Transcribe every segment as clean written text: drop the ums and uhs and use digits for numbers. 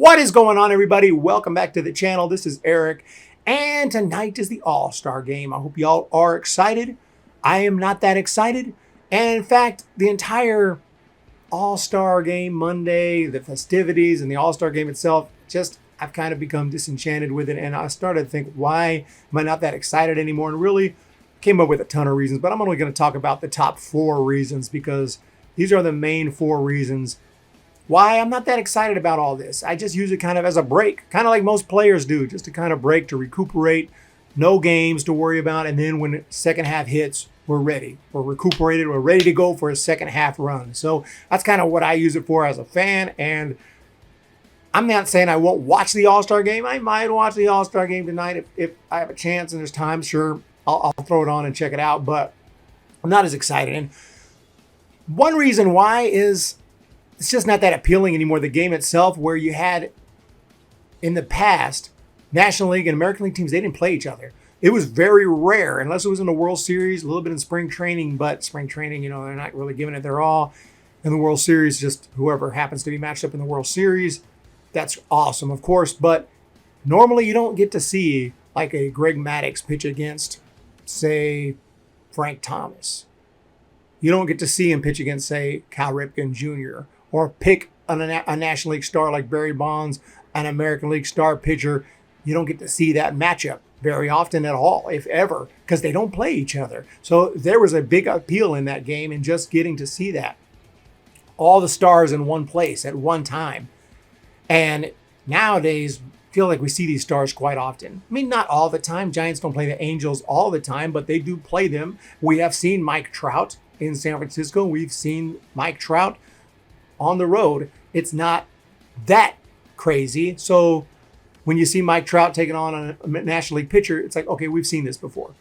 What is going on, everybody? Welcome back to the channel. This is Eric, and tonight is the All-Star Game. I hope y'all are excited. I am not that excited. And in fact, the entire All-Star Game Monday, the festivities, and the All-Star Game itself, I've kind of become disenchanted with it. And I started to think, why am I not that excited anymore? And really came up with a ton of reasons. But I'm only going to talk about the top 4 reasons because these are the main 4 reasons why I'm not that excited about all this. I just use it kind of as a break, kind of like most players do, just to kind of break, to recuperate, no games to worry about. And then when the second half hits, we're ready. We're recuperated. We're ready to go for a second half run. So that's kind of what I use it for as a fan. And I'm not saying I won't watch the All-Star Game. I might watch the All-Star Game tonight if I have a chance and there's time. Sure, I'll throw it on and check it out. But I'm not as excited. And one reason why is it's just not that appealing anymore. The game itself, where you had in the past, National League and American League teams, they didn't play each other. It was very rare, unless it was in the World Series, a little bit in spring training, but spring training, they're not really giving it their all. In the World Series, just whoever happens to be matched up in the World Series, that's awesome, of course. But normally you don't get to see like a Greg Maddux pitch against, say, Frank Thomas. You don't get to see him pitch against, say, Cal Ripken Jr., or pick a National League star like Barry Bonds, an American League star pitcher. You don't get to see that matchup very often at all, if ever, because they don't play each other. So there was a big appeal in that game and just getting to see that. All the stars in one place at one time. And nowadays, I feel like we see these stars quite often. I mean, not all the time. Giants don't play the Angels all the time, but they do play them. We have seen Mike Trout in San Francisco. We've seen Mike Trout on the road. It's not that crazy. So when you see Mike Trout taking on a National League pitcher, it's like, okay, we've seen this before.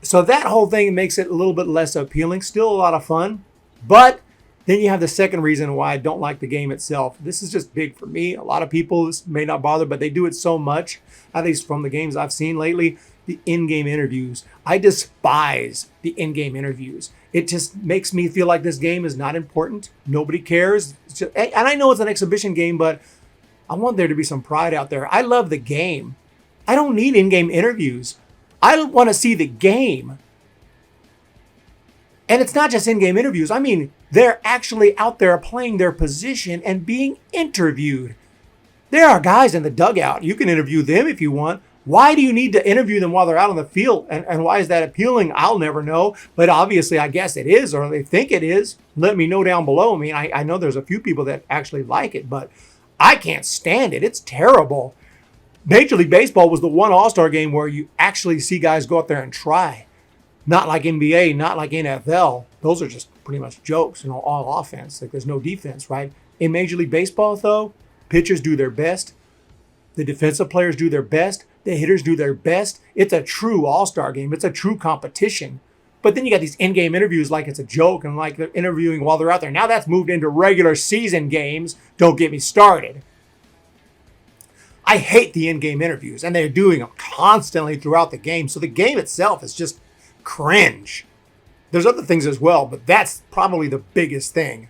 So that whole thing makes it a little bit less appealing. Still a lot of fun. But then you have the second reason why I don't like the game itself. This is just big for me. A lot of people, this may not bother, but they do it so much, at least from the games I've seen lately, the in-game interviews. I despise the in-game interviews. It just makes me feel like this game is not important. Nobody cares. And I know it's an exhibition game, but I want there to be some pride out there. I love the game. I don't need in-game interviews. I want to see the game. And it's not just in-game interviews. I mean, they're actually out there playing their position and being interviewed. There are guys in the dugout. You can interview them if you want. Why do you need to interview them while they're out on the field? And why is that appealing? I'll never know. But obviously, I guess it is, or they think it is. Let me know down below. I mean, I know there's a few people that actually like it, but I can't stand it. It's terrible. Major League Baseball was the one All-Star game where you actually see guys go out there and try. Not like NBA, not like NFL. Those are just pretty much jokes, all offense. Like there's no defense, right? In Major League Baseball, though, pitchers do their best. The defensive players do their best. The hitters do their best. It's a true all-star game. It's a true competition. But then you got these in-game interviews like it's a joke and like they're interviewing while they're out there. Now that's moved into regular season games. Don't get me started. I hate the in-game interviews, and they're doing them constantly throughout the game. So the game itself is just cringe. There's other things as well, but that's probably the biggest thing.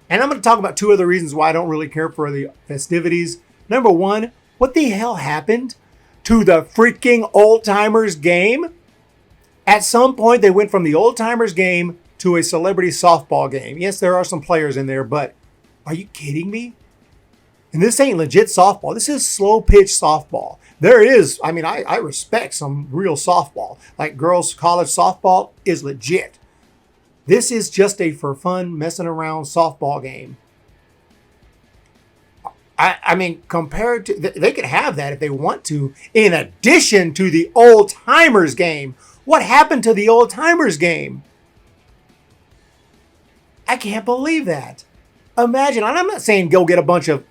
And I'm going to talk about 2 other reasons why I don't really care for the festivities. Number 1, what the hell happened to the freaking old-timers game? At some point, they went from the old-timers game to a celebrity softball game. Yes, there are some players in there, but are you kidding me? And this ain't legit softball. This is slow-pitch softball. There is, I respect some real softball. Like girls' college softball is legit. This is just a for fun, messing around softball game. I mean, compared to, they could have that if they want to, in addition to the old-timers game. What happened to the old-timers game? I can't believe that. Imagine, and I'm not saying go get a bunch of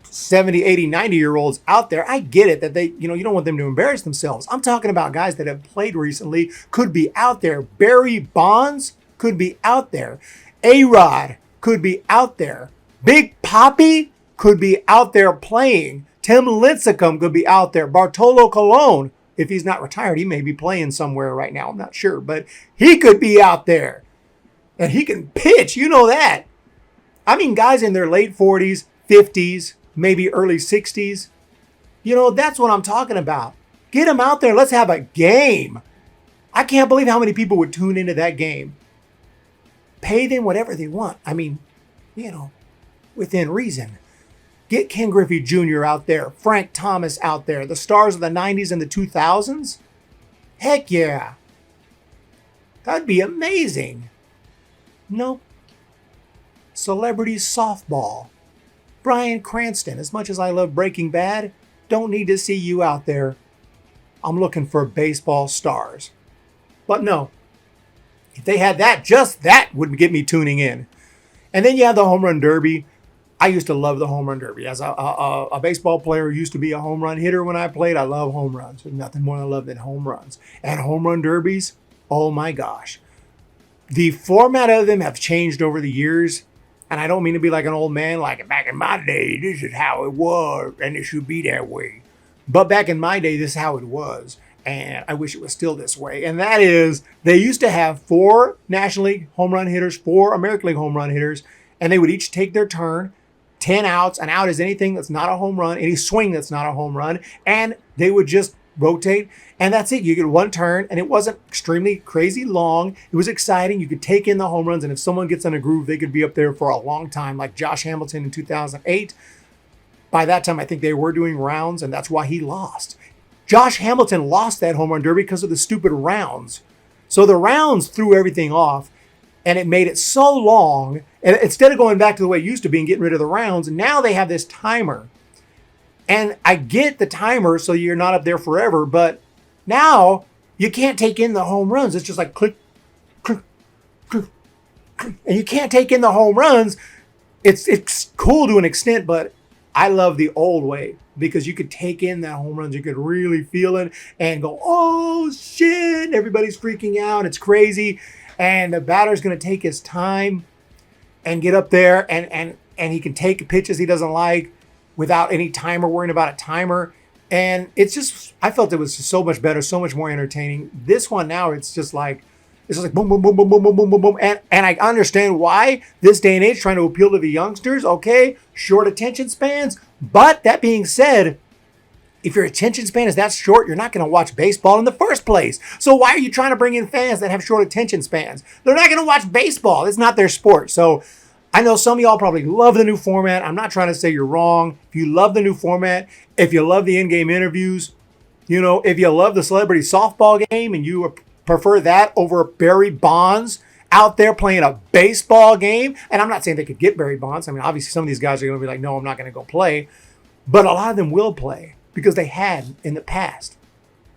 70, 80, 90-year-olds out there. I get it that they, you don't want them to embarrass themselves. I'm talking about guys that have played recently, could be out there. Barry Bonds could be out there. A-Rod could be out there. Big Papi could be out there playing. Tim Lincecum could be out there. Bartolo Colon, if he's not retired, he may be playing somewhere right now. I'm not sure, but he could be out there. And he can pitch, you know that. I mean, guys in their late 40s, 50s, maybe early 60s. That's what I'm talking about. Get them out there. Let's have a game. I can't believe how many people would tune into that game. Pay them whatever they want. I mean, within reason. Get Ken Griffey Jr. out there, Frank Thomas out there, the stars of the 90s and the 2000s. Heck yeah. That'd be amazing. Nope. Celebrity softball. Bryan Cranston, as much as I love Breaking Bad, don't need to see you out there. I'm looking for baseball stars. But no, if they had that, just that would get me tuning in. And then you have the home run derby. I used to love the home run derby. As a baseball player who used to be a home run hitter when I played, I love home runs. There's nothing more I love than home runs. And home run derbies, oh my gosh. The format of them have changed over the years. And I don't mean to be like an old man, like back in my day, this is how it was, and it should be that way. But back in my day, this is how it was. And I wish it was still this way. And that is, they used to have 4 National League home run hitters, 4 American League home run hitters, and they would each take their turn. 10 outs. An out is anything that's not a home run, any swing that's not a home run. And they would just rotate. And that's it. You get one turn, and it wasn't extremely crazy long. It was exciting. You could take in the home runs, and if someone gets in a groove, they could be up there for a long time, like Josh Hamilton in 2008. By that time, I think they were doing rounds, and that's why he lost. Josh Hamilton lost that home run derby because of the stupid rounds. So the rounds threw everything off, and it made it so long. And instead of going back to the way it used to be and getting rid of the rounds, now they have this timer. And I get the timer so you're not up there forever, but now you can't take in the home runs. It's just like click, click, click, click. And you can't take in the home runs. It's cool to an extent, but I love the old way because you could take in that home runs. You could really feel it and go, oh shit, everybody's freaking out. It's crazy. And the batter's going to take his time and get up there and he can take pitches he doesn't like without any timer, worrying about a timer. And it's just, I felt it was so much better, so much more entertaining. This one now, it's just like boom, boom, boom, boom, boom, boom, boom, boom, boom. And I understand why this day and age trying to appeal to the youngsters. Okay, short attention spans. But that being said, if your attention span is that short, you're not going to watch baseball in the first place. So why are you trying to bring in fans that have short attention spans? They're not going to watch baseball. It's not their sport. So I know some of y'all probably love the new format. I'm not trying to say you're wrong. If you love the new format, if you love the in-game interviews, if you love the celebrity softball game and you prefer that over Barry Bonds out there playing a baseball game, and I'm not saying they could get Barry Bonds. I mean, obviously some of these guys are going to be like, no, I'm not going to go play. But a lot of them will play because they had in the past.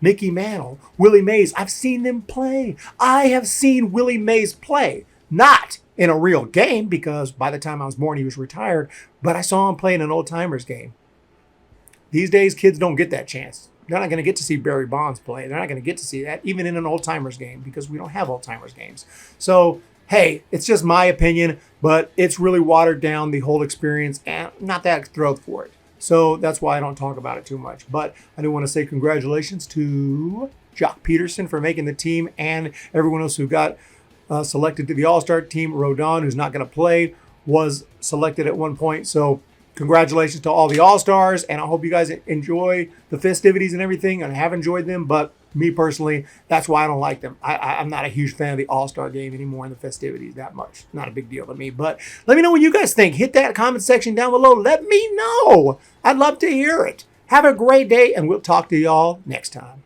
Mickey Mantle, Willie Mays, I've seen them play. I have seen Willie Mays play. Not in a real game because by the time I was born, he was retired, but I saw him play in an old-timers game. These days, kids don't get that chance. They're not going to get to see Barry Bonds play. They're not going to get to see that even in an old-timers game because we don't have old-timers games. So, hey, it's just my opinion, but it's really watered down the whole experience and I'm not that thrilled for it. So that's why I don't talk about it too much. But I do want to say congratulations to Jock Peterson for making the team and everyone else who got selected to the All-Star team. Rodon, who's not going to play, was selected at one point. So congratulations to all the All-Stars, and I hope you guys enjoy the festivities and everything, and have enjoyed them. But me personally, that's why I don't like them. I'm not a huge fan of the All-Star game anymore and the festivities that much. Not a big deal to me. But let me know what you guys think. Hit that comment section down below. Let me know. I'd love to hear it. Have a great day, and we'll talk to y'all next time.